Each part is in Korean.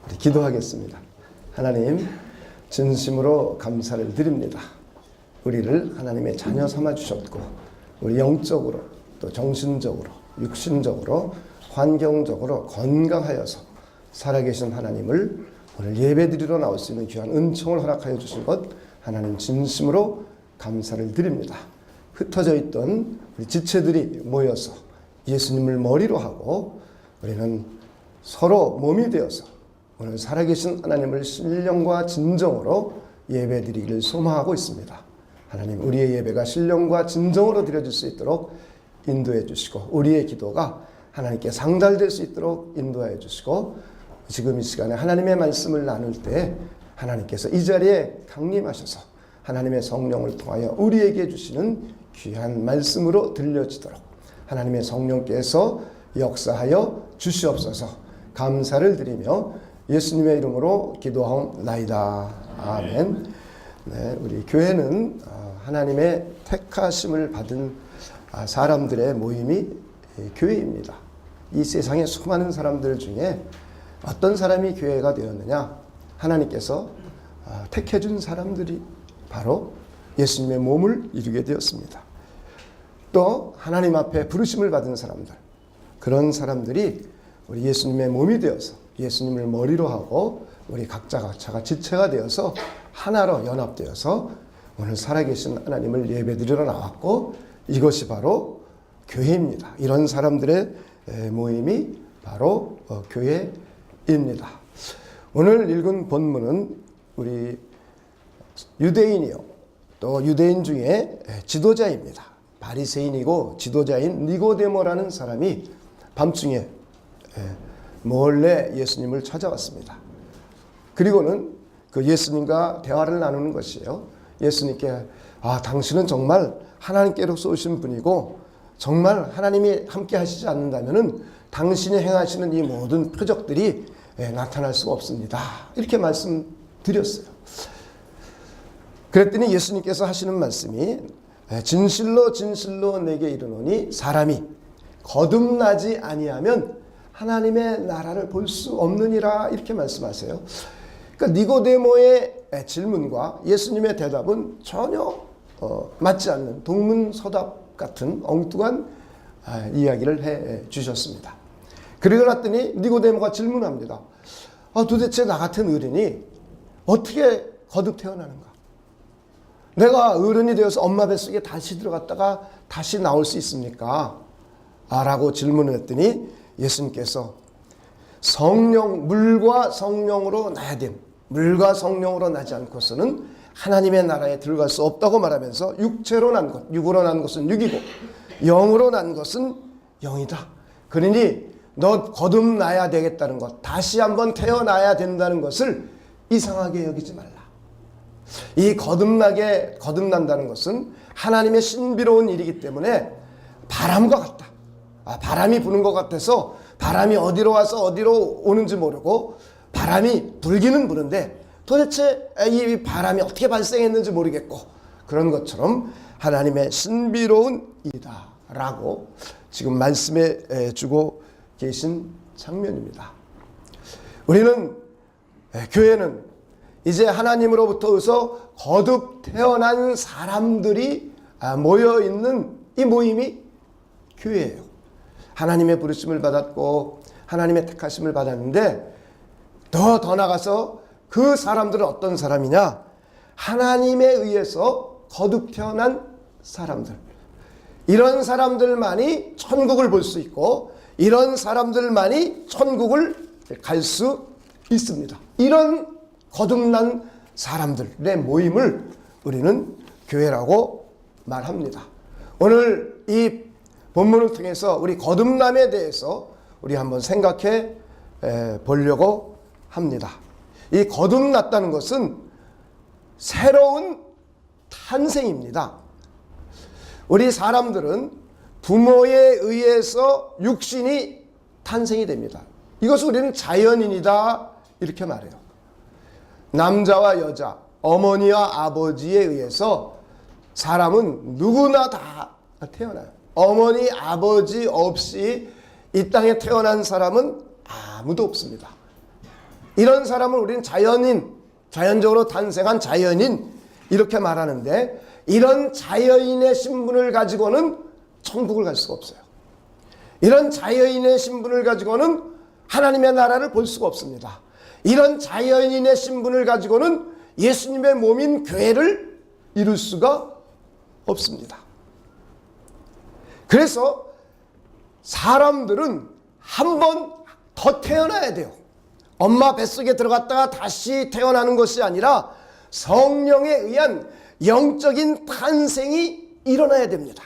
우리 기도하겠습니다. 하나님, 진심으로 감사를 드립니다. 우리를 하나님의 자녀 삼아 주셨고, 우리 영적으로 또 정신적으로 육신적으로 환경적으로 건강하여서 살아계신 하나님을 오늘 예배드리러 나올 수 있는 귀한 은총을 허락하여 주신 것 하나님 진심으로 감사를 드립니다. 흩어져 있던 우리 지체들이 모여서 예수님을 머리로 하고 우리는 서로 몸이 되어서 오늘 살아계신 하나님을 신령과 진정으로 예배드리기를 소망하고 있습니다. 하나님, 우리의 예배가 신령과 진정으로 드려질 수 있도록 인도해 주시고, 우리의 기도가 하나님께 상달될 수 있도록 인도해 주시고, 지금 이 시간에 하나님의 말씀을 나눌 때 하나님께서 이 자리에 강림하셔서 하나님의 성령을 통하여 우리에게 주시는 귀한 말씀으로 들려지도록 하나님의 성령께서 역사하여 주시옵소서. 감사를 드리며 예수님의 이름으로 기도하옵나이다. 아멘. 네, 우리 교회는 하나님의 택하심을 받은 사람들의 모임이 교회입니다. 이 세상의 수많은 사람들 중에 어떤 사람이 교회가 되었느냐? 하나님께서 택해준 사람들이 바로 예수님의 몸을 이루게 되었습니다. 또 하나님 앞에 부르심을 받은 사람들, 그런 사람들이 우리 예수님의 몸이 되어서 예수님을 머리로 하고 우리 각자가 지체가 되어서 하나로 연합되어서 오늘 살아계신 하나님을 예배드리러 나왔고, 이것이 바로 교회입니다. 이런 사람들의 모임이 바로 교회입니다. 오늘 읽은 본문은 우리 유대인이요, 또 유대인 중에 지도자입니다. 바리새인이고 지도자인 니고데모라는 사람이 밤중에 몰래 예수님을 찾아왔습니다. 그리고는 그 예수님과 대화를 나누는 것이에요. 예수님께 당신은 정말 하나님께로서 오신 분이고 정말 하나님이 함께 하시지 않는다면 당신이 행하시는 이 모든 표적들이 나타날 수가 없습니다. 이렇게 말씀드렸어요. 그랬더니 예수님께서 하시는 말씀이 진실로 진실로 내게 이르노니 사람이 거듭나지 아니하면 하나님의 나라를 볼 수 없느니라, 이렇게 말씀하세요. 그러니까 니고데모의 질문과 예수님의 대답은 전혀 맞지 않는 동문서답 같은 엉뚱한 이야기를 해 주셨습니다. 그러고 났더니 니고데모가 질문합니다. 도대체 나 같은 어른이 어떻게 거듭 태어나는가? 내가 어른이 되어서 엄마 뱃속에 다시 들어갔다가 다시 나올 수 있습니까? 라고 질문을 했더니 예수님께서 물과 성령으로 나야 됨, 물과 성령으로 나지 않고서는 하나님의 나라에 들어갈 수 없다고 말하면서 육체로 난 것, 육으로 난 것은 육이고 영으로 난 것은 영이다. 그러니 너 거듭나야 되겠다는 것, 다시 한번 태어나야 된다는 것을 이상하게 여기지 말라. 이 거듭난다는 것은 하나님의 신비로운 일이기 때문에 바람과 같다. 바람이 부는 것 같아서 바람이 어디로 와서 어디로 오는지 모르고 바람이 불기는 부는데 도대체 이 바람이 어떻게 발생했는지 모르겠고, 그런 것처럼 하나님의 신비로운 일이다 라고 지금 말씀해 주고 계신 장면입니다. 우리는, 교회는 이제 하나님으로부터서 거듭 태어난 사람들이 모여있는 이 모임이 교회예요. 하나님의 부르심을 받았고 하나님의 택하심을 받았는데 더 나가서 그 사람들은 어떤 사람이냐? 하나님에 의해서 거듭 태어난 사람들. 이런 사람들만이 천국을 볼 수 있고 이런 사람들만이 천국을 갈 수 있습니다. 이런 거듭난 사람들의 모임을 우리는 교회라고 말합니다. 오늘 이 본문을 통해서 우리 거듭남에 대해서 우리 한번 생각해 보려고 합니다. 이 거듭났다는 것은 새로운 탄생입니다. 우리 사람들은 부모에 의해서 육신이 탄생이 됩니다. 이것을 우리는 자연인이다 이렇게 말해요. 남자와 여자, 어머니와 아버지에 의해서 사람은 누구나 다 태어나요. 어머니, 아버지 없이 이 땅에 태어난 사람은 아무도 없습니다. 이런 사람을 우리는 자연인, 자연적으로 탄생한 자연인 이렇게 말하는데, 이런 자연인의 신분을 가지고는 천국을 갈 수가 없어요. 이런 자연인의 신분을 가지고는 하나님의 나라를 볼 수가 없습니다. 이런 자연인의 신분을 가지고는 예수님의 몸인 교회를 이룰 수가 없습니다. 그래서 사람들은 한 번 더 태어나야 돼요. 엄마 뱃속에 들어갔다가 다시 태어나는 것이 아니라 성령에 의한 영적인 탄생이 일어나야 됩니다.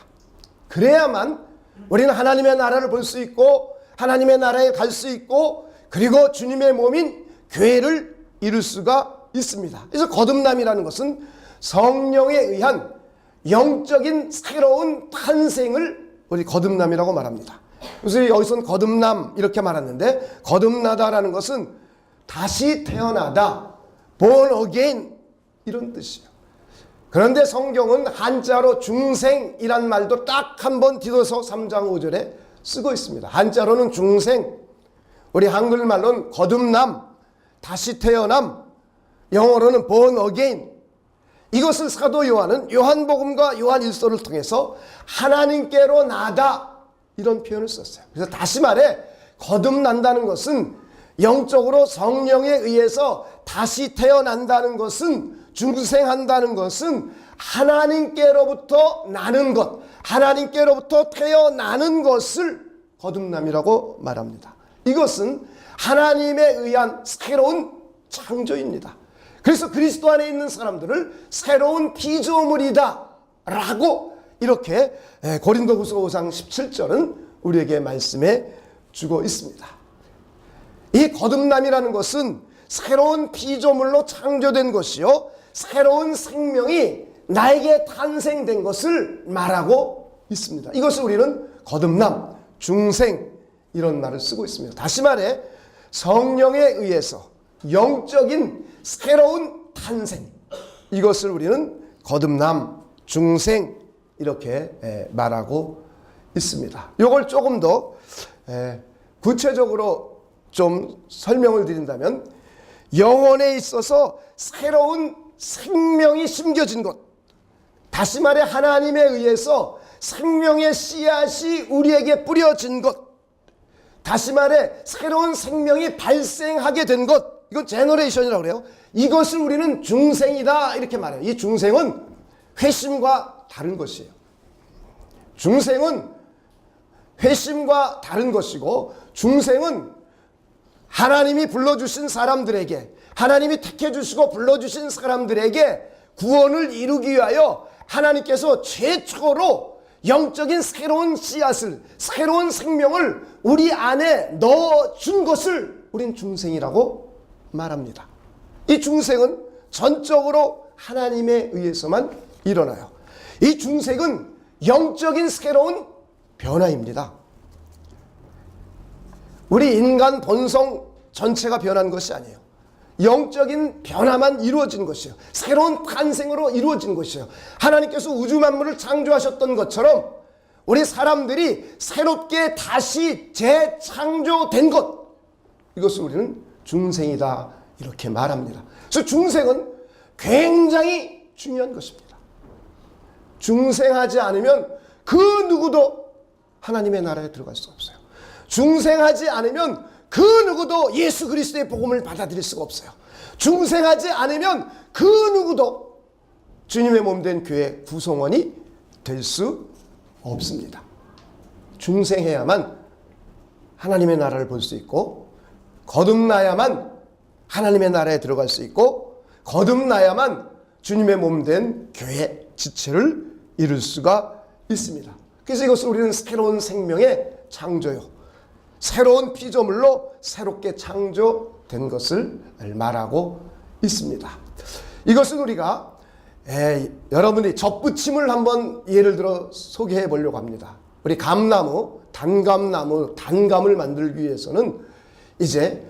그래야만 우리는 하나님의 나라를 볼 수 있고 하나님의 나라에 갈 수 있고 그리고 주님의 몸인 교회를 이룰 수가 있습니다. 그래서 거듭남이라는 것은 성령에 의한 영적인 새로운 탄생을 우리 거듭남이라고 말합니다. 그래서 여기서는 거듭남 이렇게 말하는데, 거듭나다라는 것은 다시 태어나다, born again 이런 뜻이에요. 그런데 성경은 한자로 중생이란 말도 딱 한 번 디도서 3장 5절에 쓰고 있습니다. 한자로는 중생, 우리 한글말로는 거듭남, 다시 태어남, 영어로는 born again. 이것을 사도 요한은 요한복음과 요한일서를 통해서 하나님께로 나다 이런 표현을 썼어요. 그래서 다시 말해 거듭난다는 것은 영적으로 성령에 의해서 다시 태어난다는 것은, 중생한다는 것은 하나님께로부터 나는 것, 하나님께로부터 태어나는 것을 거듭남이라고 말합니다. 이것은 하나님에 의한 새로운 창조입니다. 그래서 그리스도 안에 있는 사람들을 새로운 피조물이다 라고 이렇게 고린도후서 5장 17절은 우리에게 말씀해 주고 있습니다. 이 거듭남이라는 것은 새로운 피조물로 창조된 것이요, 새로운 생명이 나에게 탄생된 것을 말하고 있습니다. 이것을 우리는 거듭남, 중생 이런 말을 쓰고 있습니다. 다시 말해 성령에 의해서 영적인 새로운 탄생, 이것을 우리는 거듭남, 중생 이렇게 말하고 있습니다. 이걸 조금 더 구체적으로 좀 설명을 드린다면, 영혼에 있어서 새로운 생명이 심겨진 것, 다시 말해 하나님에 의해서 생명의 씨앗이 우리에게 뿌려진 것, 다시 말해 새로운 생명이 발생하게 된 것, 이건 제너레이션이라고 그래요. 이것을 우리는 중생이다 이렇게 말해요. 이 중생은 회심과 다른 것이에요. 중생은 회심과 다른 것이고, 중생은 하나님이 불러주신 사람들에게, 하나님이 택해주시고 불러주신 사람들에게 구원을 이루기 위하여 하나님께서 최초로 영적인 새로운 씨앗을, 새로운 생명을 우리 안에 넣어준 것을 우린 중생이라고 말합니다. 이 중생은 전적으로 하나님에 의해서만 일어나요. 이 중생은 영적인 새로운 변화입니다. 우리 인간 본성 전체가 변한 것이 아니에요. 영적인 변화만 이루어진 것이에요. 새로운 탄생으로 이루어진 것이에요. 하나님께서 우주 만물을 창조하셨던 것처럼 우리 사람들이 새롭게 다시 재창조된 것, 이것을 우리는 중생이다 이렇게 말합니다. 그래서 중생은 굉장히 중요한 것입니다. 중생하지 않으면 그 누구도 하나님의 나라에 들어갈 수 없어요. 중생하지 않으면 그 누구도 예수 그리스도의 복음을 받아들일 수가 없어요. 중생하지 않으면 그 누구도 주님의 몸된 교회 구성원이 될 수 없습니다. 중생해야만 하나님의 나라를 볼 수 있고, 거듭나야만 하나님의 나라에 들어갈 수 있고, 거듭나야만 주님의 몸된 교회 지체를 이룰 수가 있습니다. 그래서 이것을 우리는 새로운 생명의 창조요, 새로운 피조물로 새롭게 창조된 것을 말하고 있습니다. 이것은 우리가 여러분이 접붙임을 한번 예를 들어 소개해 보려고 합니다. 우리 감나무, 단감을 만들기 위해서는 이제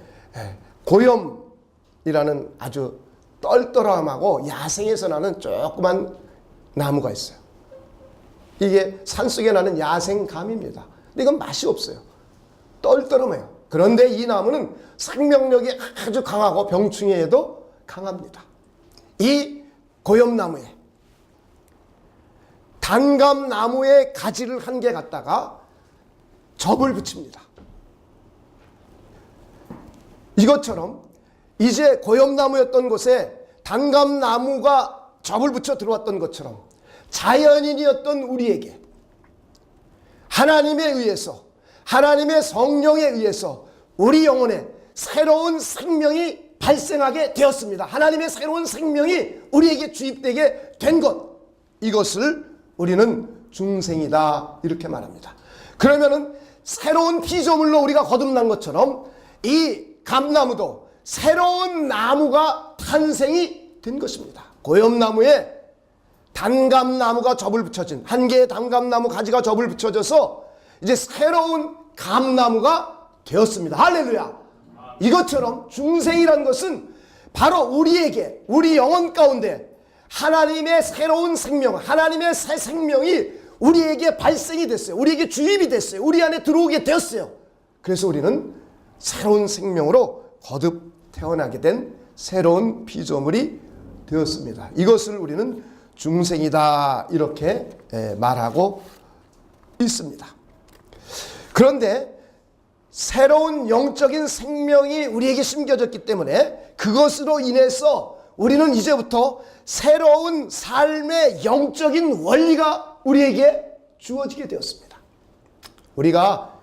고염이라는 아주 떨떠름하고 야생에서 나는 조그만 나무가 있어요. 이게 산속에 나는 야생감입니다. 근데 이건 맛이 없어요. 떨떠름해요. 그런데 이 나무는 생명력이 아주 강하고 병충해에도 강합니다. 이 고엽나무에 단감나무의 가지를 한 개 갖다가 접을 붙입니다. 이것처럼 이제 고엽나무였던 곳에 단감나무가 접을 붙여 들어왔던 것처럼 자연인이었던 우리에게 하나님에 의해서, 하나님의 성령에 의해서 우리 영혼에 새로운 생명이 발생하게 되었습니다. 하나님의 새로운 생명이 우리에게 주입되게 된 것, 이것을 우리는 중생이다 이렇게 말합니다. 그러면은 새로운 피조물로 우리가 거듭난 것처럼 이 감나무도 새로운 나무가 탄생이 된 것입니다. 고엽나무에 단감나무가 접을 붙여진, 한 개의 단감나무 가지가 접을 붙여져서 이제 새로운 감나무가 되었습니다. 할렐루야. 이것처럼 중생이란 것은 바로 우리에게, 우리 영혼 가운데 하나님의 새로운 생명, 하나님의 새 생명이 우리에게 발생이 됐어요. 우리에게 주입이 됐어요. 우리 안에 들어오게 되었어요. 그래서 우리는 새로운 생명으로 거듭 태어나게 된 새로운 피조물이 되었습니다. 이것을 우리는 중생이다 이렇게 말하고 있습니다. 그런데 새로운 영적인 생명이 우리에게 심겨졌기 때문에 그것으로 인해서 우리는 이제부터 새로운 삶의 영적인 원리가 우리에게 주어지게 되었습니다. 우리가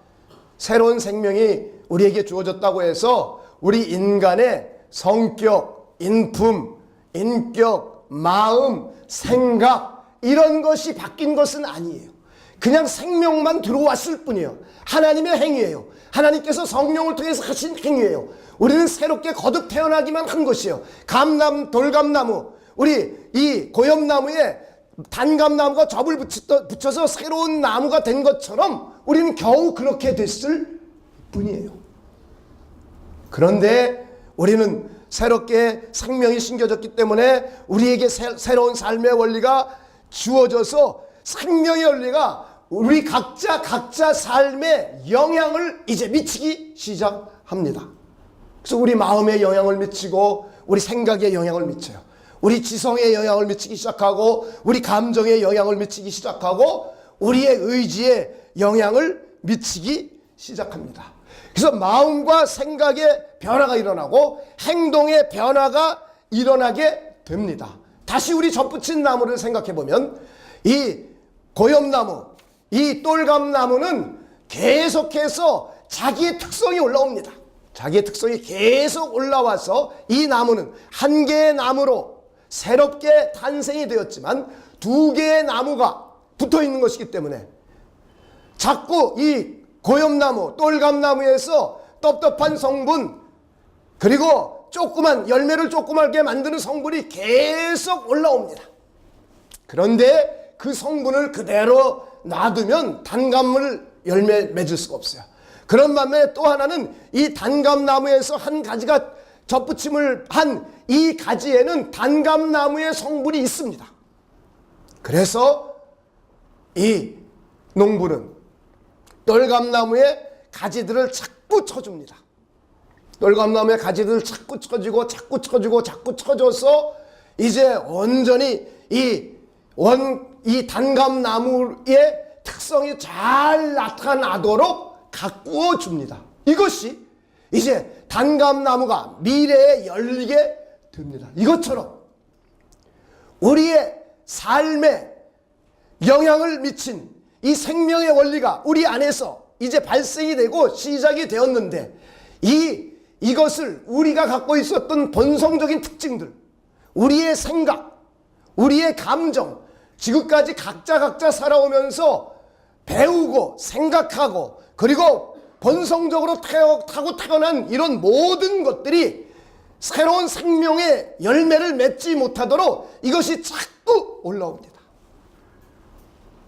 새로운 생명이 우리에게 주어졌다고 해서 우리 인간의 성격, 인품, 인격, 마음, 생각 이런 것이 바뀐 것은 아니에요. 그냥 생명만 들어왔을 뿐이에요. 하나님의 행위예요. 하나님께서 성령을 통해서 하신 행위예요. 우리는 새롭게 거듭 태어나기만 한 것이에요. 감나무, 돌감나무, 우리 이 고엽나무에 단감나무가 접을 붙여서 새로운 나무가 된 것처럼 우리는 겨우 그렇게 됐을 뿐이에요. 그런데 우리는 새롭게 생명이 심겨졌기 때문에 우리에게 새로운 삶의 원리가 주어져서 생명의 원리가 우리 각자 삶에 영향을 이제 미치기 시작합니다. 그래서 우리 마음에 영향을 미치고 우리 생각에 영향을 미쳐요. 우리 지성에 영향을 미치기 시작하고 우리 감정에 영향을 미치기 시작하고 우리의 의지에 영향을 미치기 시작합니다. 그래서 마음과 생각의 변화가 일어나고 행동의 변화가 일어나게 됩니다. 다시 우리 접붙인 나무를 생각해 보면 이 고엽나무, 이 똘감나무는 계속해서 자기의 특성이 올라옵니다. 자기의 특성이 계속 올라와서 이 나무는 한 개의 나무로 새롭게 탄생이 되었지만 두 개의 나무가 붙어 있는 것이기 때문에 자꾸 이 고엽나무, 똘감나무에서 떡떡한 성분 그리고 조그만 열매를 조그맣게 만드는 성분이 계속 올라옵니다. 그런데 그 성분을 그대로 놔두면 단감을 열매 맺을 수가 없어요. 그런 반면에 또 하나는 이 단감나무에서 한 가지가 접붙임을 한 이 가지에는 단감나무의 성분이 있습니다. 그래서 이 농부는 똘감나무의 가지들을 자꾸 쳐줍니다. 똘감나무의 가지들을 자꾸 쳐줘서 이제 온전히 이 단감나무의 특성이 잘 나타나도록 가꾸어 줍니다. 이것이 이제 단감나무가 미래에 열리게 됩니다. 이것처럼 우리의 삶에 영향을 미친 이 생명의 원리가 우리 안에서 이제 발생이 되고 시작이 되었는데 이것을 우리가 갖고 있었던 본성적인 특징들, 우리의 생각, 우리의 감정, 지금까지 각자 살아오면서 배우고 생각하고 그리고 본성적으로 타고 태어난 이런 모든 것들이 새로운 생명의 열매를 맺지 못하도록 이것이 자꾸 올라옵니다.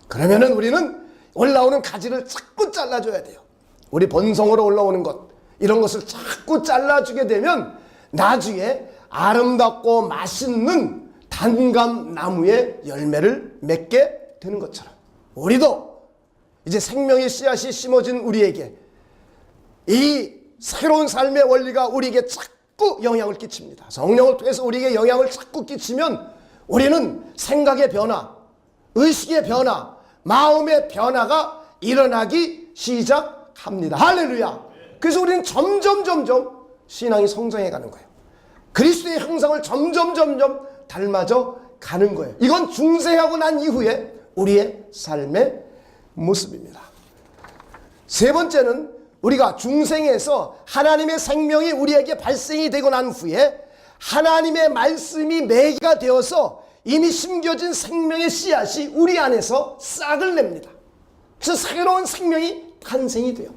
그러면은 우리는 올라오는 가지를 자꾸 잘라줘야 돼요. 우리 본성으로 올라오는 것, 이런 것을 자꾸 잘라주게 되면 나중에 아름답고 맛있는 단감나무의 열매를 맺게 되는 것처럼 우리도 이제 생명의 씨앗이 심어진 우리에게 이 새로운 삶의 원리가 우리에게 자꾸 영향을 끼칩니다. 성령을 통해서 우리에게 영향을 자꾸 끼치면 우리는 생각의 변화, 의식의 변화, 마음의 변화가 일어나기 시작합니다. 할렐루야. 그래서 우리는 점점 신앙이 성장해 가는 거예요. 그리스도의 형상을 점점 닮아져 가는 거예요. 이건 중생하고 난 이후에 우리의 삶의 모습입니다. 세 번째는 우리가 중생에서 하나님의 생명이 우리에게 발생이 되고 난 후에 하나님의 말씀이 매개가 되어서 이미 심겨진 생명의 씨앗이 우리 안에서 싹을 냅니다. 그래서 새로운 생명이 탄생이 돼요.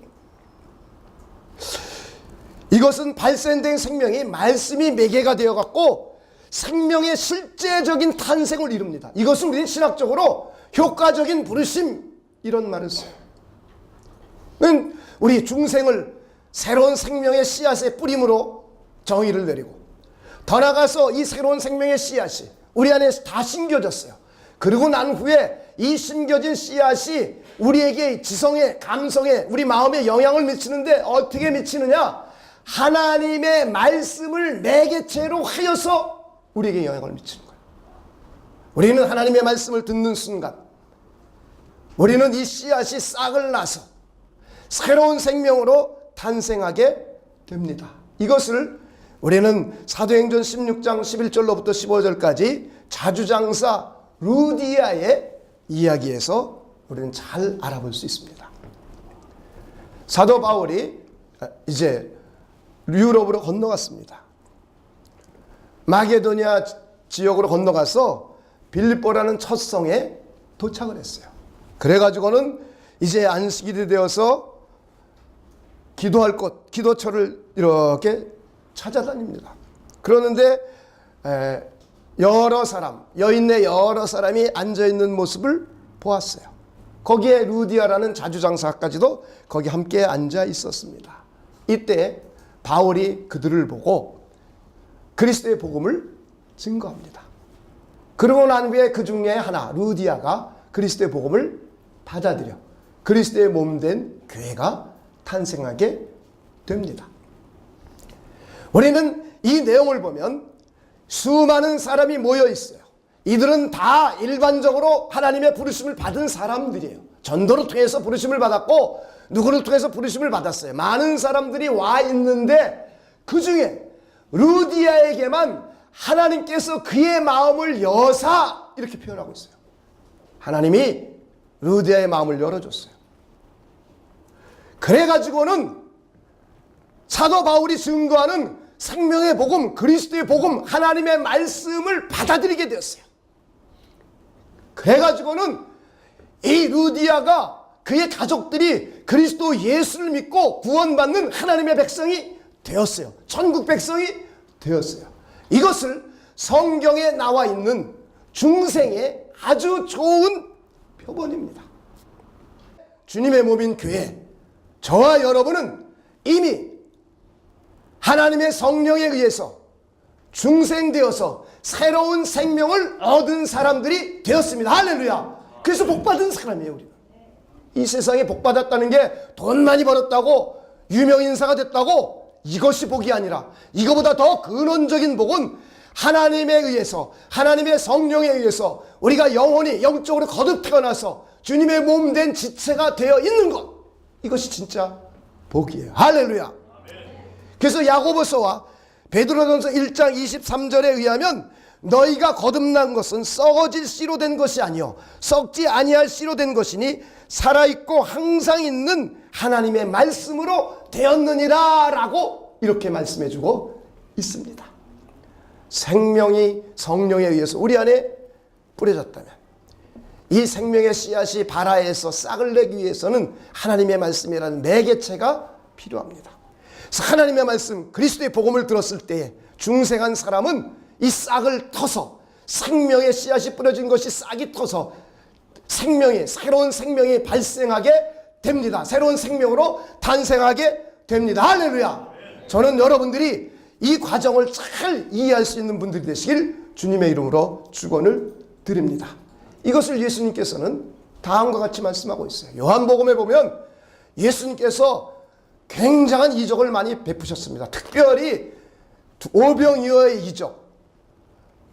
이것은 발생된 생명이 말씀이 매개가 되어갖고 생명의 실제적인 탄생을 이룹니다. 이것을 우리는 신학적으로 효과적인 부르심 이런 말을 써요. 우리 중생을 새로운 생명의 씨앗의 뿌림으로 정의를 내리고 더 나아가서 이 새로운 생명의 씨앗이 우리 안에 다 심겨졌어요. 그리고 난 후에 이 심겨진 씨앗이 우리에게 지성에 감성에 우리 마음에 영향을 미치는데 어떻게 미치느냐? 하나님의 말씀을 매개체로 하여서 우리에게 영향을 미치는 거예요. 우리는 하나님의 말씀을 듣는 순간 우리는 이 씨앗이 싹을 나서 새로운 생명으로 탄생하게 됩니다. 이것을 우리는 사도행전 16장 11절로부터 15절까지 자주장사 루디아의 이야기에서 우리는 잘 알아볼 수 있습니다. 사도 바울이 이제 유럽으로 건너갔습니다. 마게도니아 지역으로 건너가서 빌립보라는 첫 성에 도착을 했어요. 그래가지고는 이제 안식일이 되어서 기도할 곳, 기도처를 이렇게 찾아다닙니다. 그러는데 여러 사람, 여인네 여러 사람이 앉아있는 모습을 보았어요. 거기에 루디아라는 자주장사까지도 거기 함께 앉아 있었습니다. 이때 바울이 그들을 보고 그리스도의 복음을 증거합니다. 그러고 난 후에 그 중에 하나 루디아가 그리스도의 복음을 받아들여 그리스도의 몸된 교회가 탄생하게 됩니다. 우리는 이 내용을 보면 수많은 사람이 모여 있어요. 이들은 다 일반적으로 하나님의 부르심을 받은 사람들이에요. 전도를 통해서 부르심을 받았고 누구를 통해서 부르심을 받았어요. 많은 사람들이 와 있는데 그 중에 루디아에게만 하나님께서 그의 마음을 여사 이렇게 표현하고 있어요. 하나님이 루디아의 마음을 열어줬어요. 그래가지고는 사도 바울이 증거하는 생명의 복음, 그리스도의 복음, 하나님의 말씀을 받아들이게 되었어요. 그래가지고는 이 루디아가 그의 가족들이 그리스도 예수를 믿고 구원받는 하나님의 백성이 되었어요. 천국 백성이 되었어요. 이것을 성경에 나와 있는 중생의 아주 좋은 표본입니다. 주님의 몸인 교회, 저와 여러분은 이미 하나님의 성령에 의해서 중생되어서 새로운 생명을 얻은 사람들이 되었습니다. 할렐루야. 그래서 복받은 사람이에요. 우리는 이 세상에 복받았다는 게 돈 많이 벌었다고 유명인사가 됐다고 이것이 복이 아니라 이거보다 더 근원적인 복은 하나님에 의해서 하나님의 성령에 의해서 우리가 영혼이 영적으로 거듭 태어나서 주님의 몸된 지체가 되어 있는 것, 이것이 진짜 복이에요. 할렐루야. 그래서 야고보서와 베드로전서 1장 23절에 의하면 너희가 거듭난 것은 썩어질 씨로 된 것이 아니요 썩지 아니할 씨로 된 것이니 살아있고 항상 있는 하나님의 말씀으로 되었느니라 라고 이렇게 말씀해주고 있습니다. 생명이 성령에 의해서 우리 안에 뿌려졌다면 이 생명의 씨앗이 발아에서 싹을 내기 위해서는 하나님의 말씀이라는 매개체가 필요합니다. 그래서 하나님의 말씀 그리스도의 복음을 들었을 때에 중생한 사람은 이 싹을 터서 생명의 씨앗이 뿌려진 것이 싹이 터서 생명이 새로운 생명이 발생하게 됩니다. 새로운 생명으로 탄생하게 됩니다. 할렐루야. 저는 여러분들이 이 과정을 잘 이해할 수 있는 분들이 되시길 주님의 이름으로 축원을 드립니다. 이것을 예수님께서는 다음과 같이 말씀하고 있어요. 요한복음에 보면 예수님께서 굉장한 이적을 많이 베푸셨습니다. 특별히 오병이어의 이적,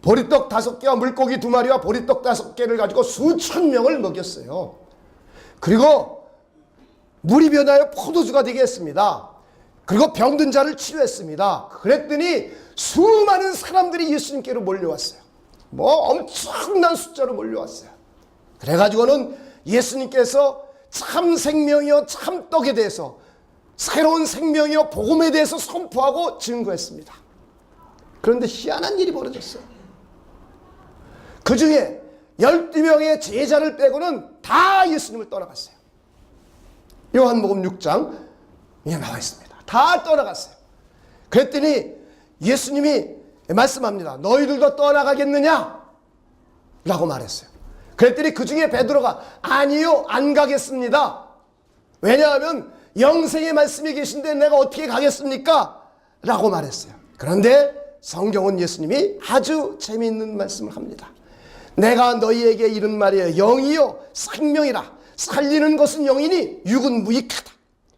보리떡 5개와 물고기 2마리와 보리떡 5개를 가지고 수천 명을 먹였어요. 그리고 물이 변하여 포도주가 되게 했습니다. 그리고 병든 자를 치료했습니다. 그랬더니 수많은 사람들이 예수님께로 몰려왔어요. 엄청난 숫자로 몰려왔어요. 그래가지고는 예수님께서 참 생명이요 참 떡에 대해서, 새로운 생명이요 복음에 대해서 선포하고 증거했습니다. 그런데 희한한 일이 벌어졌어요. 그 중에 12명의 제자를 빼고는 다 예수님을 떠나갔어요. 요한복음 6장에 나와 있습니다. 다 떠나갔어요. 그랬더니 예수님이 말씀합니다. 너희들도 떠나가겠느냐? 라고 말했어요. 그랬더니 그 중에 베드로가 아니요 안 가겠습니다. 왜냐하면 영생의 말씀이 계신데 내가 어떻게 가겠습니까? 라고 말했어요. 그런데 성경은 예수님이 아주 재미있는 말씀을 합니다. 내가 너희에게 이른 말이에요. 영이요 생명이라. 살리는 것은 영이니 육은 무익하다.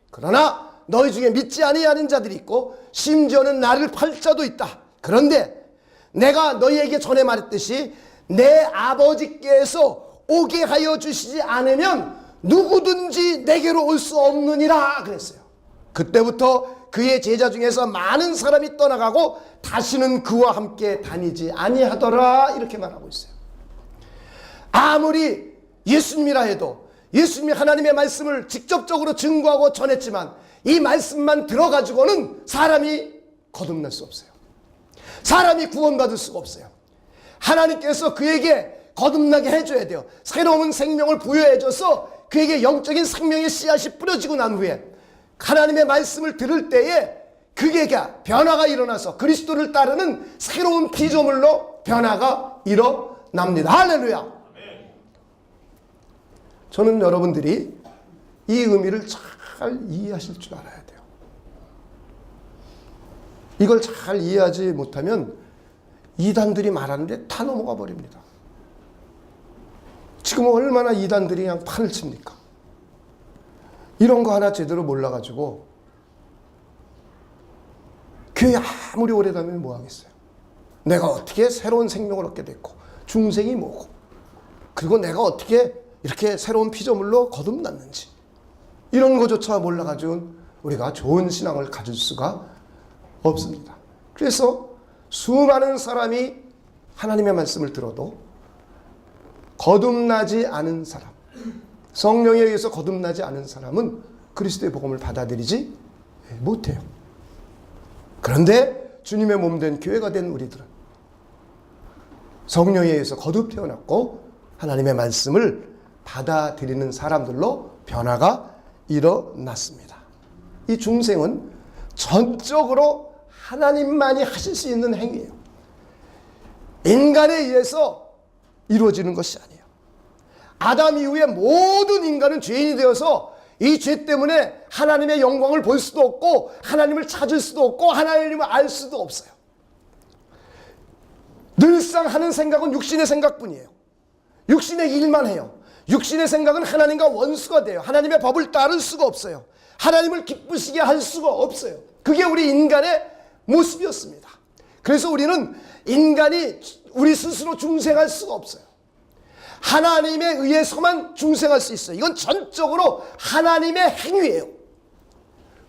그러나 너희 중에 믿지 아니하는 자들이 있고 심지어는 나를 팔 자도 있다. 그런데 내가 너희에게 전에 말했듯이 내 아버지께서 오게 하여 주시지 않으면 누구든지 내게로 올 수 없느니라 그랬어요. 그때부터 그의 제자 중에서 많은 사람이 떠나가고 다시는 그와 함께 다니지 아니하더라 이렇게 말하고 있어요. 아무리 예수님이라 해도 예수님이 하나님의 말씀을 직접적으로 증거하고 전했지만 이 말씀만 들어가지고는 사람이 거듭날 수 없어요. 사람이 구원받을 수가 없어요. 하나님께서 그에게 거듭나게 해줘야 돼요. 새로운 생명을 부여해줘서 그에게 영적인 생명의 씨앗이 뿌려지고 난 후에 하나님의 말씀을 들을 때에 그에게 변화가 일어나서 그리스도를 따르는 새로운 피조물로 변화가 일어납니다. 할렐루야. 저는 여러분들이 이 의미를 잘 이해하실 줄 알아야 돼요. 이걸 잘 이해하지 못하면 이단들이 말하는데 다 넘어가 버립니다. 지금 얼마나 이단들이 그냥 판을 칩니까? 이런 거 하나 제대로 몰라가지고 교회 아무리 오래 다니면 뭐 하겠어요? 내가 어떻게 새로운 생명을 얻게 됐고 중생이 뭐고 그리고 내가 어떻게 이렇게 새로운 피조물로 거듭났는지 이런 거조차 몰라가지고 우리가 좋은 신앙을 가질 수가 없습니다. 그래서 수많은 사람이 하나님의 말씀을 들어도 거듭나지 않은 사람, 성령에 의해서 거듭나지 않은 사람은 그리스도의 복음을 받아들이지 못해요. 그런데 주님의 몸 된 교회가 된 우리들은 성령에 의해서 거듭 태어났고 하나님의 말씀을 받아들이는 사람들로 변화가 일어났습니다. 이 중생은 전적으로 하나님만이 하실 수 있는 행위예요. 인간에 의해서 이루어지는 것이 아니에요. 아담 이후에 모든 인간은 죄인이 되어서 이 죄 때문에 하나님의 영광을 볼 수도 없고 하나님을 찾을 수도 없고 하나님을 알 수도 없어요. 늘상 하는 생각은 육신의 생각뿐이에요. 육신의 일만 해요. 육신의 생각은 하나님과 원수가 돼요. 하나님의 법을 따를 수가 없어요. 하나님을 기쁘시게 할 수가 없어요. 그게 우리 인간의 모습이었습니다. 그래서 우리는 인간이 우리 스스로 중생할 수가 없어요. 하나님에 의해서만 중생할 수 있어요. 이건 전적으로 하나님의 행위예요.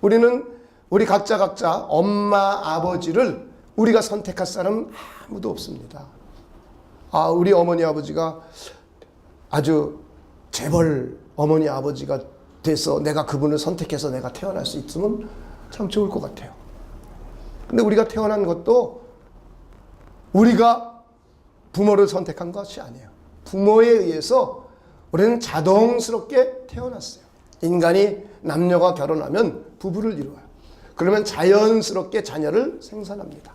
우리 각자 엄마 아버지를 우리가 선택할 사람은 아무도 없습니다. 우리 어머니 아버지가 아주 재벌 어머니 아버지가 돼서 내가 그분을 선택해서 내가 태어날 수 있으면 참 좋을 것 같아요. 근데 우리가 태어난 것도 우리가 부모를 선택한 것이 아니에요. 부모에 의해서 우리는 자동스럽게 태어났어요. 인간이 남녀가 결혼하면 부부를 이루어요. 그러면 자연스럽게 자녀를 생산합니다.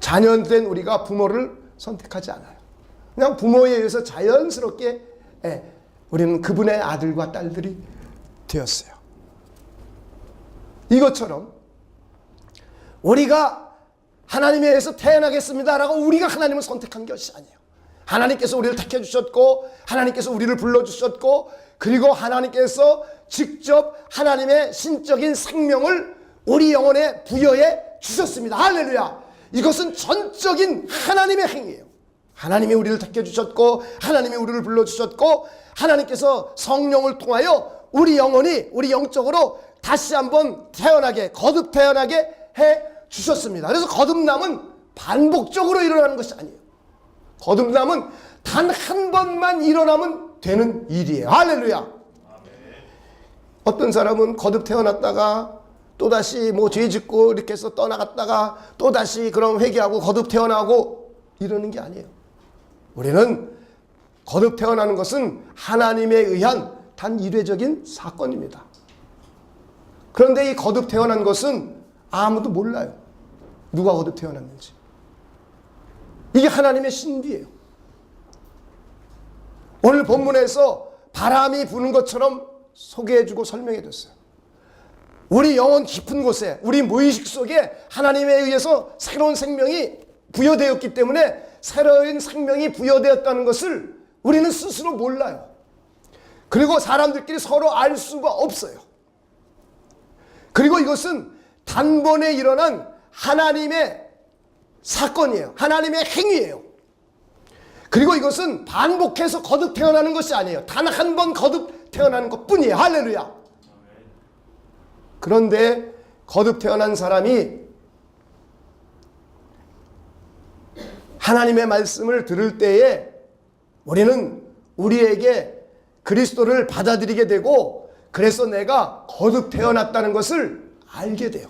자녀된 우리가 부모를 선택하지 않아요. 그냥 부모에 의해서 자연스럽게 우리는 그분의 아들과 딸들이 되었어요. 이것처럼 우리가 하나님에 의해서 태어나겠습니다라고 우리가 하나님을 선택한 것이 아니에요. 하나님께서 우리를 택해 주셨고 하나님께서 우리를 불러 주셨고 그리고 하나님께서 직접 하나님의 신적인 생명을 우리 영혼에 부여해 주셨습니다. 할렐루야. 이것은 전적인 하나님의 행위예요. 하나님이 우리를 택해 주셨고 하나님이 우리를 불러주셨고 하나님께서 성령을 통하여 우리 영혼이 우리 영적으로 다시 한번 태어나게 거듭 태어나게 해 주셨습니다. 그래서 거듭남은 반복적으로 일어나는 것이 아니에요. 거듭남은 단 한 번만 일어나면 되는 일이에요. 할렐루야. 어떤 사람은 거듭 태어났다가 또다시 죄 짓고 이렇게 해서 떠나갔다가 또다시 그럼 회개하고 거듭 태어나고 이러는 게 아니에요. 우리는 거듭 태어나는 것은 하나님에 의한 단 일회적인 사건입니다. 그런데 이 거듭 태어난 것은 아무도 몰라요. 누가 거듭 태어났는지. 이게 하나님의 신비예요. 오늘 본문에서 바람이 부는 것처럼 소개해주고 설명해줬어요. 우리 영혼 깊은 곳에 우리 무의식 속에 하나님에 의해서 새로운 생명이 부여되었기 때문에 새로운 생명이 부여되었다는 것을 우리는 스스로 몰라요. 그리고 사람들끼리 서로 알 수가 없어요. 그리고 이것은 단번에 일어난 하나님의 사건이에요. 하나님의 행위예요. 그리고 이것은 반복해서 거듭 태어나는 것이 아니에요. 단 한 번 거듭 태어나는 것뿐이에요. 할렐루야. 그런데 거듭 태어난 사람이 하나님의 말씀을 들을 때에 우리는 우리에게 그리스도를 받아들이게 되고 그래서 내가 거듭 태어났다는 것을 알게 돼요.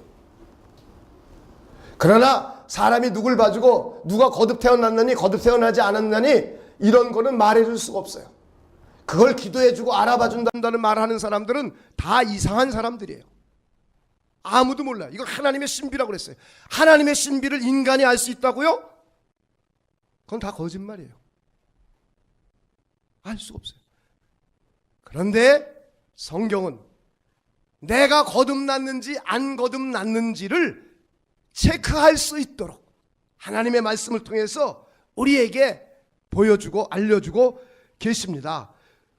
그러나 사람이 누굴 봐주고 누가 거듭 태어났느니 거듭 태어나지 않았느니 이런 거는 말해줄 수가 없어요. 그걸 기도해주고 알아봐준다는 말하는 사람들은 다 이상한 사람들이에요. 아무도 몰라요. 이거 하나님의 신비라고 그랬어요. 하나님의 신비를 인간이 알 수 있다고요? 그건 다 거짓말이에요. 알 수가 없어요. 그런데 성경은 내가 거듭났는지 안 거듭났는지를 체크할 수 있도록 하나님의 말씀을 통해서 우리에게 보여주고 알려주고 계십니다.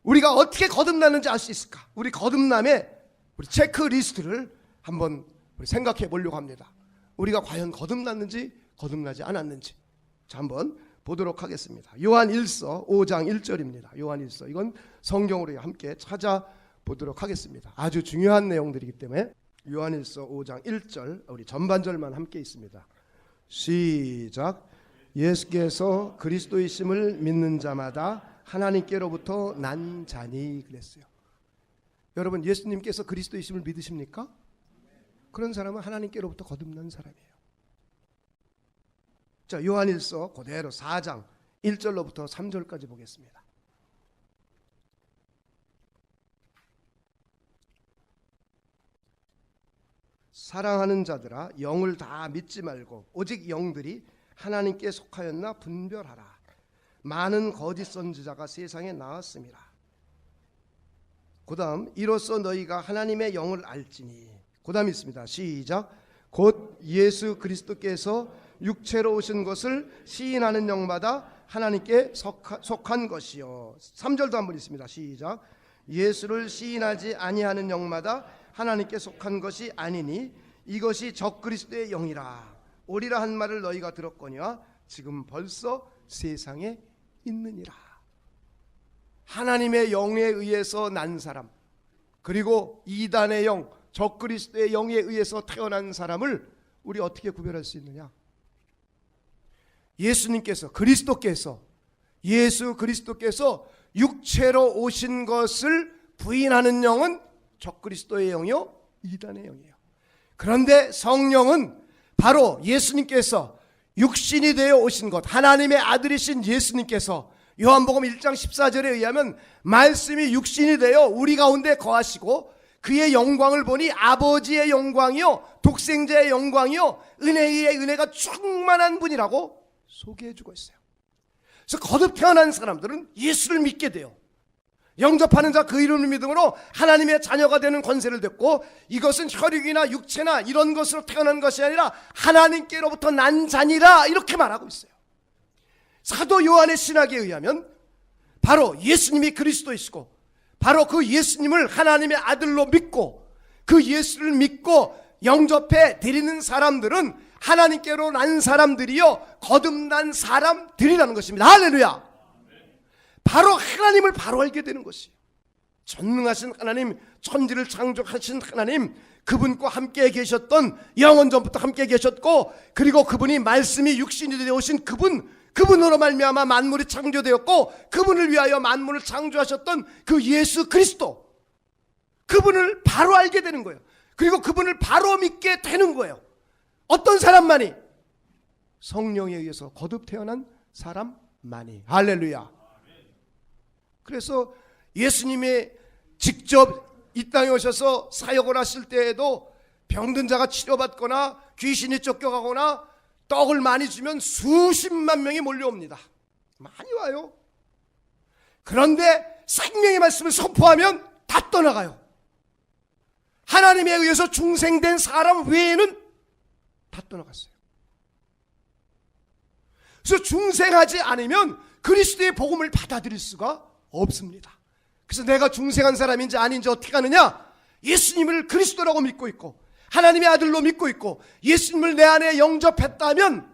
우리가 어떻게 거듭났는지 알 수 있을까? 우리 거듭남의 우리 체크리스트를 한번 우리 생각해 보려고 합니다. 우리가 과연 거듭났는지 거듭나지 않았는지 자, 한번 보도록 하겠습니다. 요한일서 5장 1절입니다. 요한일서 이건 성경으로 함께 찾아보도록 하겠습니다. 아주 중요한 내용들이기 때문에 요한일서 5장 1절 우리 전반절만 함께 있습니다. 시작. 예수께서 그리스도이심을 믿는 자마다 하나님께로부터 난 자니 그랬어요. 여러분 예수님께서 그리스도이심을 믿으십니까? 그런 사람은 하나님께로부터 거듭난 사람이에요. 자, 요한일서 그대로 4장 1절로부터 3절까지 보겠습니다. 사랑하는 자들아 영을 다 믿지 말고 오직 영들이 하나님께 속하였나 분별하라. 많은 거짓 선지자가 세상에 나왔습니다. 그 다음 이로써 너희가 하나님의 영을 알지니 그 다음 있습니다. 시작. 곧 예수 그리스도께서 육체로 오신 것을 시인하는 영마다 하나님께 속한 것이요. 3절도 한번 있습니다. 시작. 예수를 시인하지 아니하는 영마다 하나님께 속한 것이 아니니 이것이 적그리스도의 영이라 오리라 한 말을 너희가 들었거니와 지금 벌써 세상에 있느니라. 하나님의 영에 의해서 난 사람 그리고 이단의 영 적그리스도의 영에 의해서 태어난 사람을 우리 어떻게 구별할 수 있느냐? 예수님께서 예수 그리스도께서 육체로 오신 것을 부인하는 영은 적그리스도의 영이요 이단의 영이에요. 그런데 성령은 바로 예수님께서 육신이 되어 오신 것 하나님의 아들이신 예수님께서 요한복음 1장 14절에 의하면 말씀이 육신이 되어 우리 가운데 거하시고 그의 영광을 보니 아버지의 영광이요 독생자의 영광이요 은혜의 은혜가 충만한 분이라고 소개해주고 있어요. 그래서 거듭 태어난 사람들은 예수를 믿게 돼요. 영접하는 자 그 이름을 믿음으로 하나님의 자녀가 되는 권세를 듣고 이것은 혈육이나 육체나 이런 것으로 태어난 것이 아니라 하나님께로부터 난 자니라 이렇게 말하고 있어요. 사도 요한의 신학에 의하면 바로 예수님이 그리스도이시고 바로 그 예수님을 하나님의 아들로 믿고 그 예수를 믿고 영접해 드리는 사람들은 하나님께로 난 사람들이요 거듭난 사람들이라는 것입니다. 할렐루야. 바로 하나님을 바로 알게 되는 것이에요. 전능하신 하나님, 천지를 창조하신 하나님, 그분과 함께 계셨던, 영원 전부터 함께 계셨고, 그리고 그분이 말씀이 육신이 되어오신 그분으로 말미암아 만물이 창조되었고, 그분을 위하여 만물을 창조하셨던 그 예수 그리스도, 그분을 바로 알게 되는 거예요. 그리고 그분을 바로 믿게 되는 거예요. 어떤 사람만이? 성령에 의해서 거듭 태어난 사람만이. 할렐루야. 그래서 예수님이 직접 이 땅에 오셔서 사역을 하실 때에도 병든 자가 치료받거나 귀신이 쫓겨가거나 떡을 많이 주면 수십만 명이 몰려옵니다. 많이 와요. 그런데 생명의 말씀을 선포하면 다 떠나가요. 하나님에 의해서 중생된 사람 외에는 다 떠나갔어요. 그래서 중생하지 않으면 그리스도의 복음을 받아들일 수가 없습니다. 그래서 내가 중생한 사람인지 아닌지 어떻게 하느냐? 예수님을 그리스도라고 믿고 있고 하나님의 아들로 믿고 있고 예수님을 내 안에 영접했다면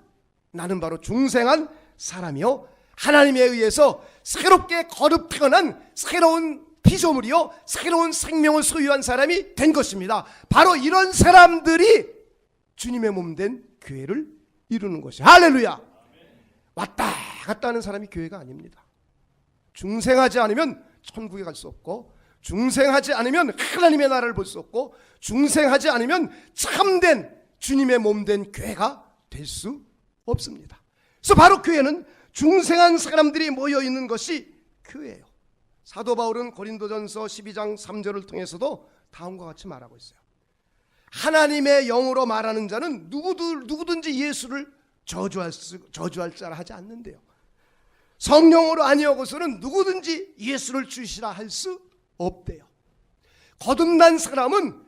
나는 바로 중생한 사람이요 하나님에 의해서 새롭게 거듭 태어난 새로운 피조물이요 새로운 생명을 소유한 사람이 된 것입니다. 바로 이런 사람들이 주님의 몸 된 교회를 이루는 것이에요. 할렐루야. 왔다 갔다 하는 사람이 교회가 아닙니다. 중생하지 않으면 천국에 갈 수 없고, 중생하지 않으면 하나님의 나라를 볼 수 없고, 중생하지 않으면 참된 주님의 몸 된 교회가 될 수 없습니다. 그래서 바로 교회는 중생한 사람들이 모여 있는 것이 교회예요. 사도 바울은 고린도전서 12장 3절을 통해서도 다음과 같이 말하고 있어요. 하나님의 영으로 말하는 자는 누구든지 예수를 저주할 자라 하지 않는데요. 성령으로 아니하고서는 누구든지 예수를 주시라 할 수 없대요. 거듭난 사람은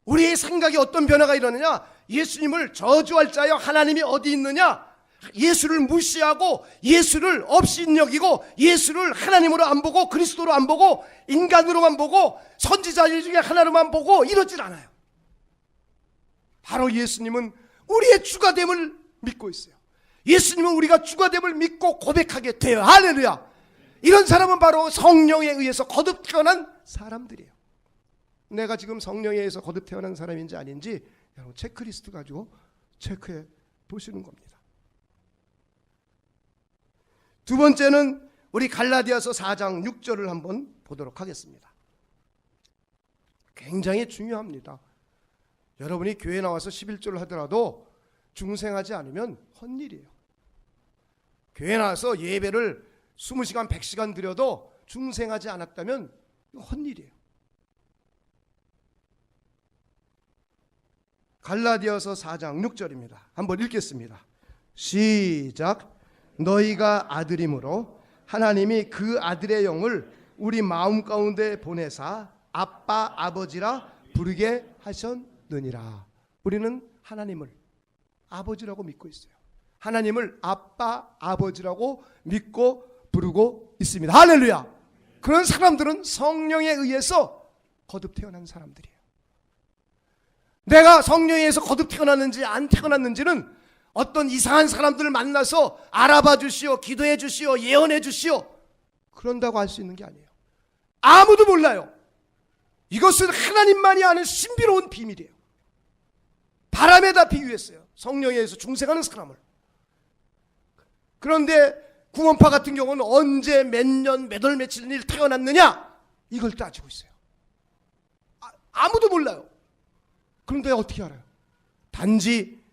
우리의 생각에 어떤 변화가 일어나냐? 예수님을 저주할 자여 하나님이 어디 있느냐? 예수를 무시하고 예수를 없인 여기고 예수를 하나님으로 안 보고 그리스도로 안 보고 인간으로만 보고 선지자 중에 하나로만 보고 이러질 않아요. 바로 예수님은 우리의 주가됨을 믿고 있어요. 예수님은 우리가 주가됨을 믿고 고백하게 돼요. 할렐루야. 이런 사람은 바로 성령에 의해서 거듭 태어난 사람들이에요. 내가 지금 성령에 의해서 거듭 태어난 사람인지 아닌지 여러분 체크리스트 가지고 체크해 보시는 겁니다. 두 번째는 우리 갈라디아서 4장 6절을 한번 보도록 하겠습니다. 굉장히 중요합니다. 여러분이 교회 나와서 11조를 하더라도 중생하지 않으면 헛일이에요. 교회 나와서 예배를 20시간 100시간 드려도 중생하지 않았다면 헛일이에요. 갈라디아서 4장 6절입니다. 한번 읽겠습니다. 시작. 너희가 아들이므로 하나님이 그 아들의 영을 우리 마음 가운데 보내사 아빠 아버지라 부르게 하셨느니라. 우리는 하나님을 아버지라고 믿고 있어요. 하나님을 아빠 아버지라고 믿고 부르고 있습니다. 할렐루야. 그런 사람들은 성령에 의해서 거듭 태어난 사람들이에요. 내가 성령에 의해서 거듭 태어났는지 안 태어났는지는 어떤 이상한 사람들을 만나서 알아봐 주시오, 기도해 주시오, 예언해 주시오 그런다고 알 수 있는 게 아니에요. 아무도 몰라요. 이것은 하나님만이 아는 신비로운 비밀이에요. 바람에다 비유했어요. 성령에 의해서 중생하는 사람을. 그런데 구원파 같은 경우는 언제 몇 년 몇 월 며칠 일 태어났느냐 이걸 따지고 있어요. 아무도 몰라요. 그런데 어떻게 알아요? 단지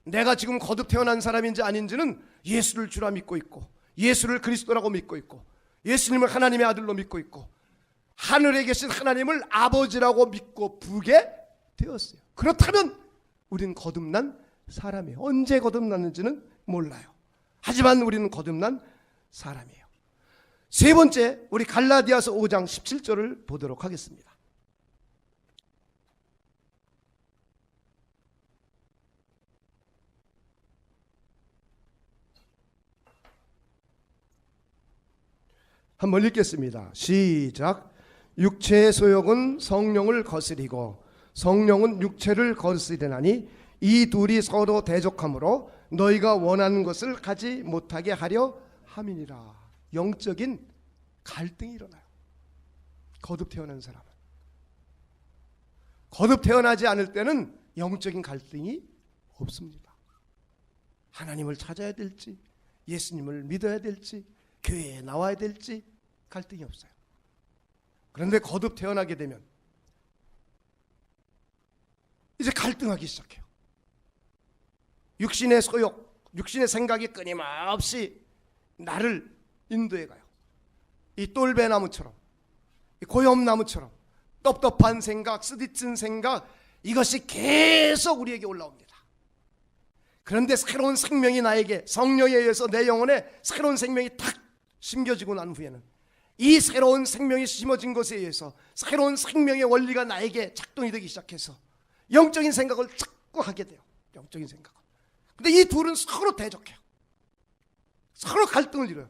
내가 지금 거듭 태어난 사람인지 아닌지는 예수를 주라 믿고 있고 예수를 그리스도라고 믿고 있고 예수님을 하나님의 아들로 믿고 있고 하늘에 계신 하나님을 아버지라고 믿고 부르게 되었어요. 그렇다면 우리는 거듭난 사람이에요. 언제 거듭났는지는 몰라요. 하지만 우리는 거듭난 사람이에요. 세 번째, 우리 갈라디아서 5장 17절을 보도록 하겠습니다. 한번 읽겠습니다. 시작. 육체의 소욕은 성령을 거스리고 성령은 육체를 거스리나니 이 둘이 서로 대적하므로 너희가 원하는 것을 가지 못하게 하려 함이니라. 영적인 갈등이 일어나요. 거듭 태어난 사람은. 거듭 태어나지 않을 때는 영적인 갈등이 없습니다. 하나님을 찾아야 될지, 예수님을 믿어야 될지, 교회에 나와야 될지 갈등이 없어요. 그런데 거듭 태어나게 되면 이제 갈등하기 시작해요. 육신의 소욕, 육신의 생각이 끊임없이 나를 인도해 가요. 이 똘배나무처럼, 이 고염나무처럼 떡떡한 생각, 쓰디쓴 생각, 이것이 계속 우리에게 올라옵니다. 그런데 새로운 생명이 나에게, 성령에 의해서 내 영혼에 새로운 생명이 탁 심겨지고 난 후에는 이 새로운 생명이 심어진 것에 의해서 새로운 생명의 원리가 나에게 작동이 되기 시작해서 영적인 생각을 자꾸 하게 돼요. 영적인 생각을. 근데 이 둘은 서로 대적해요. 서로 갈등을 이뤄요.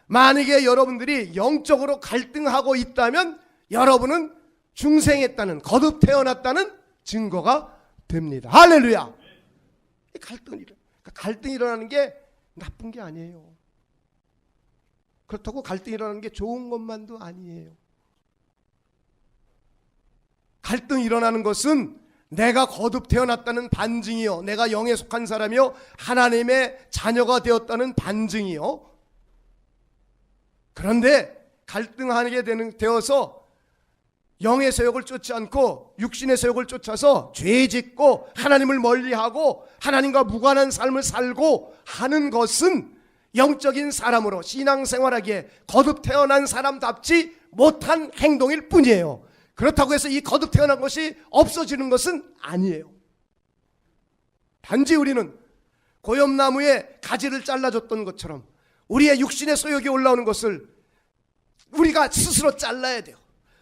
만약에 여러분들이 영적으로 갈등하고 있다면 여러분은 중생했다는, 거듭 태어났다는 증거가 됩니다. 할렐루야. 갈등을 일어나요. 그러니까 갈등이 일어나는 게 나쁜 게 아니에요. 그렇다고 갈등이 일어나는 게 좋은 것만도 아니에요. 갈등이 일어나는 것은 내가 거듭 태어났다는 반증이요, 내가 영에 속한 사람이요, 하나님의 자녀가 되었다는 반증이요. 그런데 갈등하게 되어서 영의 소욕을 쫓지 않고 육신의 소욕을 쫓아서 죄 짓고 하나님을 멀리하고 하나님과 무관한 삶을 살고 하는 것은 영적인 사람으로 신앙생활하기에 거듭 태어난 사람답지 못한 행동일 뿐이에요. 그렇다고 해서 이 거듭 태어난 것이 없어지는 것은 아니에요. 단지 우리는 고염나무에 가지를 잘라줬던 것처럼 우리의 육신의 소욕이 올라오는 것을 우리가 스스로 잘라야 돼요.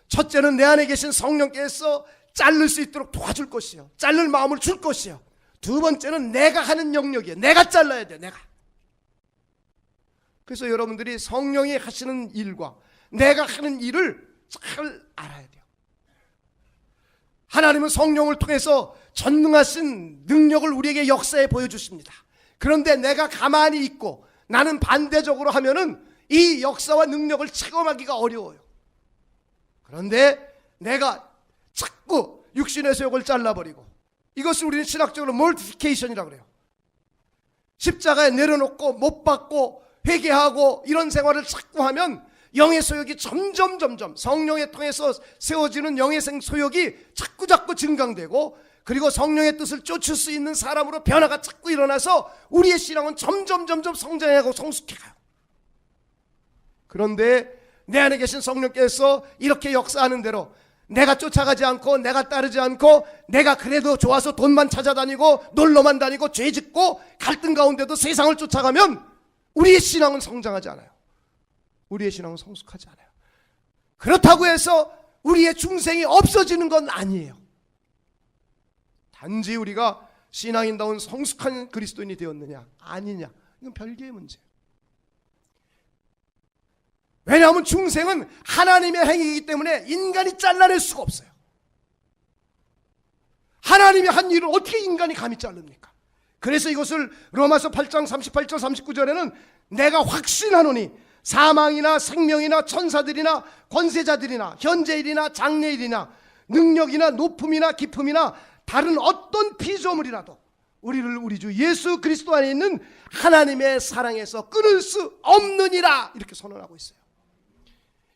첫째는 내 안에 계신 성령께서 자를 수 있도록 도와줄 것이요, 자를 마음을 줄 것이요. 두 번째는 내가 하는 영역이에요. 내가 잘라야 돼요. 내가. 그래서 여러분들이 성령이 하시는 일과 내가 하는 일을 잘 알아야 돼요. 하나님은 성령을 통해서 전능하신 능력을 우리에게 역사에 보여주십니다. 그런데 내가 가만히 있고 나는 반대적으로 하면은 이 역사와 능력을 체험하기가 어려워요. 그런데 내가 자꾸 육신의 소욕을 잘라버리고, 이것을 우리는 신학적으로 몰티피케이션이라고 그래요. 십자가에 내려놓고 못 받고 회개하고 이런 생활을 자꾸 하면 영의 소욕이 점점 성령에 통해서 세워지는 영의 소욕이 자꾸 증강되고, 그리고 성령의 뜻을 쫓을 수 있는 사람으로 변화가 자꾸 일어나서 우리의 신앙은 점점 성장하고 성숙해가요. 그런데 내 안에 계신 성령께서 이렇게 역사하는 대로 내가 쫓아가지 않고 내가 따르지 않고 내가 그래도 좋아서 돈만 찾아다니고 놀러만 다니고 죄짓고 갈등 가운데도 세상을 쫓아가면 우리의 신앙은 성장하지 않아요. 우리의 신앙은 성숙하지 않아요. 그렇다고 해서 우리의 중생이 없어지는 건 아니에요. 단지 우리가 신앙인다운 성숙한 그리스도인이 되었느냐 아니냐, 이건 별개의 문제예요. 왜냐하면 중생은 하나님의 행위이기 때문에 인간이 잘라낼 수가 없어요. 하나님이 한 일을 어떻게 인간이 감히 자릅니까? 그래서 이것을 로마서 8장 38절 39절에는 내가 확신하노니 사망이나 생명이나 천사들이나 권세자들이나 현재일이나 장래일이나 능력이나 높음이나 깊음이나 다른 어떤 피조물이라도 우리를 우리 주 예수 그리스도 안에 있는 하나님의 사랑에서 끊을 수 없느니라, 이렇게 선언하고 있어요.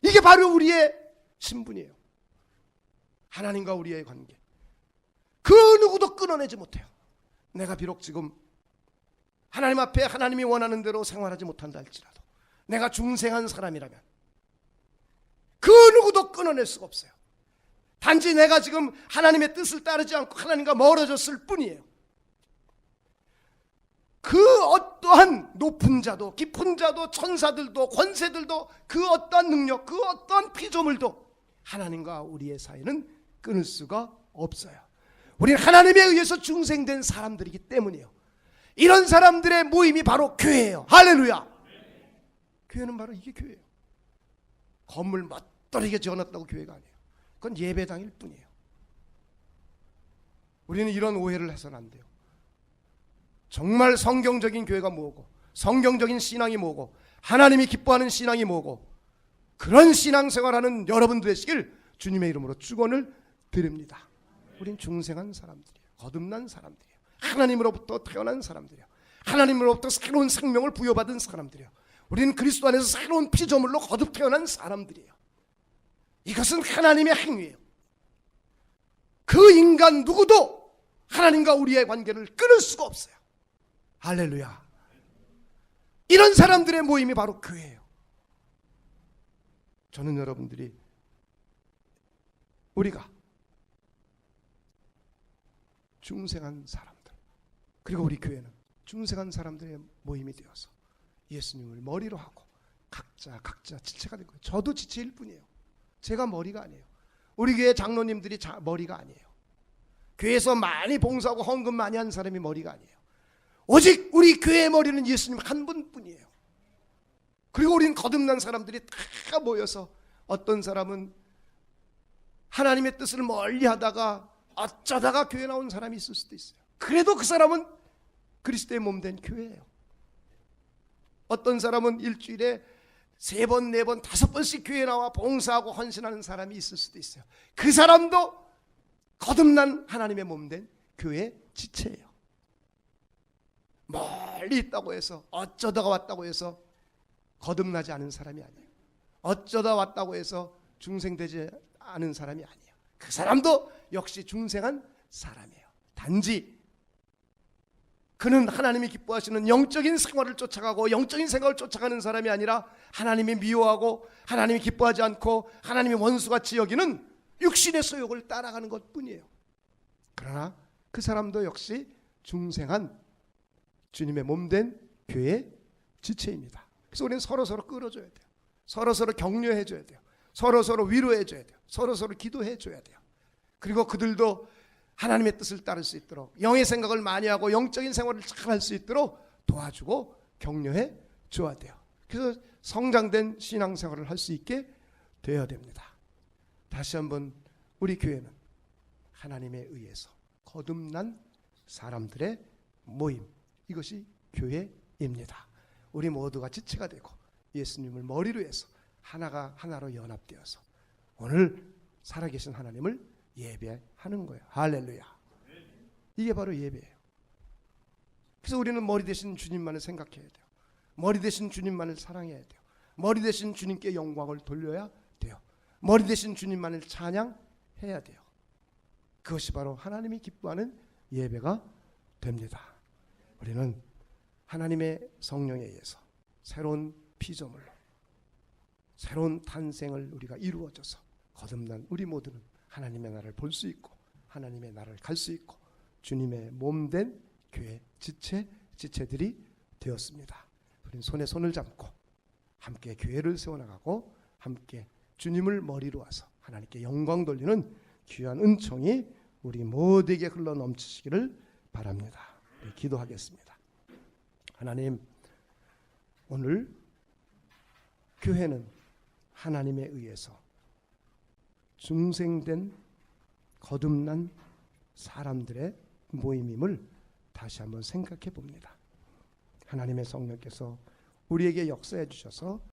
이게 바로 우리의 신분이에요. 하나님과 우리의 관계, 그 누구도 끊어내지 못해요. 내가 비록 지금 하나님 앞에 하나님이 원하는 대로 생활하지 못한다 할지라도, 내가 중생한 사람이라면 그 누구도 끊어낼 수가 없어요. 단지 내가 지금 하나님의 뜻을 따르지 않고 하나님과 멀어졌을 뿐이에요. 그 어떠한 높은 자도 깊은 자도 천사들도 권세들도 그 어떠한 능력, 그 어떠한 피조물도 하나님과 우리의 사이는 끊을 수가 없어요. 우리는 하나님에 의해서 중생된 사람들이기 때문이에요. 이런 사람들의 모임이 바로 교회예요. 할렐루야. 교회는 바로 이게 교회예요. 건물 멋들이게 지어놨다고 교회가 아니에요. 그건 예배당일 뿐이에요. 우리는 이런 오해를 해서는 안 돼요. 정말 성경적인 교회가 뭐고, 성경적인 신앙이 뭐고, 하나님이 기뻐하는 신앙이 뭐고, 그런 신앙생활하는 여러분 되시길 주님의 이름으로 축원을 드립니다. 우린 중생한 사람들이에요. 거듭난 사람들이에요. 하나님으로부터 태어난 사람들이에요. 하나님으로부터 새로운 생명을 부여받은 사람들이에요. 우리는 그리스도 안에서 새로운 피조물로 거듭 태어난 사람들이에요. 이것은 하나님의 행위예요. 그 인간 누구도 하나님과 우리의 관계를 끊을 수가 없어요. 할렐루야. 이런 사람들의 모임이 바로 교회예요. 저는 여러분들이 우리가 중생한 사람들, 그리고 우리 교회는 중생한 사람들의 모임이 되어서 예수님을 머리로 하고 각자 지체가 된 거예요. 저도 지체일 뿐이에요. 제가 머리가 아니에요. 우리 교회 장로님들이 머리가 아니에요. 교회에서 많이 봉사하고 헌금 많이 한 사람이 머리가 아니에요. 오직 우리 교회의 머리는 예수님 한 분뿐이에요. 그리고 우리는 거듭난 사람들이 다 모여서 어떤 사람은 하나님의 뜻을 멀리 하다가 어쩌다가 교회 나온 사람이 있을 수도 있어요. 그래도 그 사람은 그리스도의 몸된 교회예요. 어떤 사람은 일주일에 3번, 4번, 5번씩 교회에 나와 봉사하고 헌신하는 사람이 있을 수도 있어요. 그 사람도 거듭난 하나님의 몸된 교회의 지체예요. 멀리 있다고 해서, 어쩌다가 왔다고 해서 거듭나지 않은 사람이 아니에요. 어쩌다 왔다고 해서 중생되지 않은 사람이 아니에요. 그 사람도 역시 중생한 사람이에요. 단지 그는 하나님이 기뻐하시는 영적인 생활을 쫓아가고 영적인 생활을 쫓아가는 사람이 아니라 하나님이 미워하고 하나님이 기뻐하지 않고 하나님이 원수같이 여기는 육신의 소욕을 따라가는 것뿐이에요. 그러나 그 사람도 역시 중생한 주님의 몸된 교회의 지체입니다. 그래서 우리는 서로서로 끌어줘야 돼요. 서로서로 격려해줘야 돼요. 서로서로 위로해줘야 돼요. 서로서로 기도해줘야 돼요. 그리고 그들도 하나님의 뜻을 따를 수 있도록 영의 생각을 많이 하고 영적인 생활을 잘 할 수 있도록 도와주고 격려해 줘야 돼요. 그래서 성장된 신앙생활을 할 수 있게 되어야 됩니다. 다시 한번 우리 교회는 하나님에 의해서 거듭난 사람들의 모임, 이것이 교회입니다. 우리 모두가 지체가 되고 예수님을 머리로 해서 하나로 연합되어서 오늘 살아계신 하나님을 예배하는 거예요. 할렐루야. 이게 바로 예배예요. 그래서 우리는 머리 대신 주님만을 생각해야 돼요. 머리 대신 주님만을 사랑해야 돼요. 머리 대신 주님께 영광을 돌려야 돼요. 머리 대신 주님만을 찬양해야 돼요. 그것이 바로 하나님이 기뻐하는 예배가 됩니다. 우리는 하나님의 성령에 의해서 새로운 피조물로 새로운 탄생을 우리가 이루어져서 거듭난 우리 모두는 하나님의 나라를 볼 수 있고 하나님의 나라를 갈 수 있고 주님의 몸된 교회 지체들이 되었습니다. 우리는 손에 손을 잡고 함께 교회를 세워나가고 함께 주님을 머리로 와서 하나님께 영광 돌리는 귀한 은총이 우리 모두에게 흘러넘치시기를 바랍니다. 기도하겠습니다. 하나님, 오늘 교회는 하나님에 의해서 중생된 거듭난 사람들의 모임임을 다시 한번 생각해 봅니다. 하나님의 성령께서 우리에게 역사해 주셔서